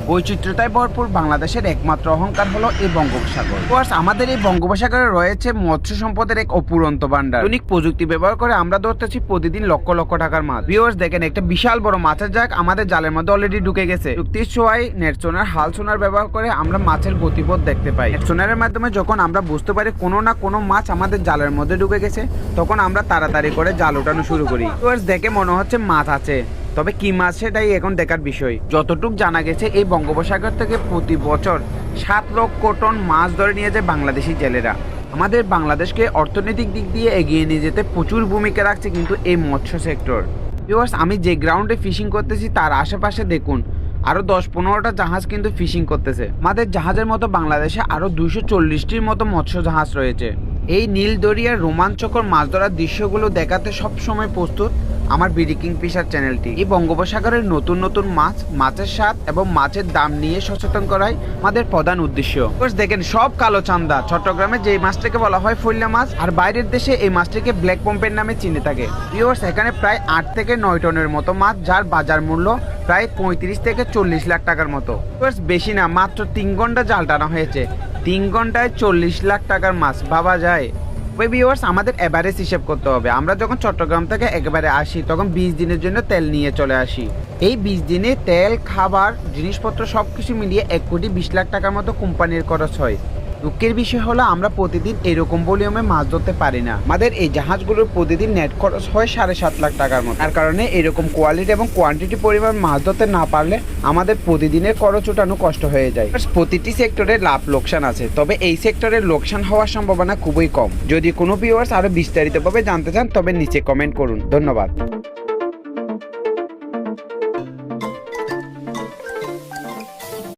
বৈচিত্র্যতায় ভরপুর বাংলাদেশের একমাত্র অহংকার হলো এই বঙ্গোপসাগর। আমাদের এই বঙ্গোপসাগরে রয়েছে মৎস্য সম্পদের এক অপুরন্ত ভান্ডার। আধুনিক প্রযুক্তি ব্যবহার করে আমরা ধরতেছি প্রতিদিন লক্ষ লক্ষ টাকার মাছ। ভিউয়ার্স দেখেন, একটা বিশাল বড় মাছের জাগ আমাদের জালের মধ্যে অলরেডি ঢুকে গেছে। যুক্তির ছোঁয়ায় নেট সোনার, হাল সোনার ব্যবহার করে আমরা মাছের গতিপথ দেখতে পাই। নেট সোনারের মাধ্যমে যখন আমরা বুঝতে পারি কোনো না কোনো মাছ আমাদের জালের মধ্যে ঢুকে গেছে, তখন আমরা তাড়াতাড়ি করে জাল ওঠানো শুরু করি। ভিউয়ার্স দেখে মনে হচ্ছে মাছ আছে, তবে কি মাছ সেটাই এখন দেখার বিষয়। যতটুকু জানা গেছে এই বঙ্গোপসাগর থেকে প্রতি বছর 7 লক্ষ টন মাছ ধরে নিয়ে যায় বাংলাদেশি জেলেরা। আমাদের বাংলাদেশকে অর্থনৈতিক দিক দিয়ে এগিয়ে নিয়ে যেতে প্রচুর ভূমিকা রাখছে কিন্তু এই মৎস্য সেক্টর। ভিউয়ার্স, আমি যে গ্রাউন্ডে ফিশিং করতেছি তার আশেপাশে দেখুন আরো 10-15টা জাহাজ কিন্তু ফিশিং করতেছে। আমাদের জাহাজের মতো বাংলাদেশে আরো 240টির মতো মৎস্য জাহাজ রয়েছে। এই নীল দরিয়ার রোমাঞ্চকর মাছ ধরার দৃশ্যগুলো দেখাতে সবসময় প্রস্তুত আমার বিডি কিংফিশার চ্যানেলটি। এই বঙ্গোপসাগরের নতুন নতুন মাছ, মাছের স্বাদ এবং মাছের দাম নিয়ে সচেতন করাই আমাদের প্রধান উদ্দেশ্য। দেখেন সব কালো চান্দা। চট্টগ্রামে যে মাছটাকে বলা হয় ফইল্লা মাছ, আর বাইরের দেশে এই মাছটিকে ব্ল্যাক পম্পের নামে চিনে থাকে। ভিউয়ার্স, এখানে প্রায় 8 থেকে 9 টনের মতো মাছ, যার বাজার মূল্য প্রায় 35 থেকে 40 লাখ টাকার মতো। ভিউয়ার্স, বেশি না, মাত্র 3 ঘন্টা জাল টানা হয়েছে। 3 ঘন্টায় 40 লাখ টাকার মাছ, ভাবা যায়? ভিউয়ার্স, আমাদের এভারেজ হিসেব করতে হবে। আমরা যখন চট্টগ্রাম থেকে একেবারে আসি তখন 20 দিনের জন্য তেল নিয়ে চলে আসি। এই 20 দিনে তেল, খাবার, জিনিসপত্র সবকিছু মিলিয়ে 1,20,00,000 টাকার মতো কোম্পানির খরচ হয়। দুঃখের বিষয় হলো আমরা প্রতিদিন এরকম ভলিউমে মাছ ধরতে পারি না। আমাদের এই জাহাজগুলোর প্রতিদিন নেট খরচ হয় 7.5 লাখ টাকার মতো। তার কারণে এরকম কোয়ালিটি এবং কোয়ান্টিটি পরিমাণ মাছ ধরতে না পারলে আমাদের প্রতিদিনের খরচ ওঠানো কষ্ট হয়ে যায়। প্রতিটি সেক্টরে লাভ লোকসান আছে, তবে এই সেক্টরের লোকসান হওয়ার সম্ভাবনা খুবই কম। যদি কোনো ভিউয়ার্স আরো বিস্তারিতভাবে জানতে চান তবে নিচে কমেন্ট করুন। ধন্যবাদ।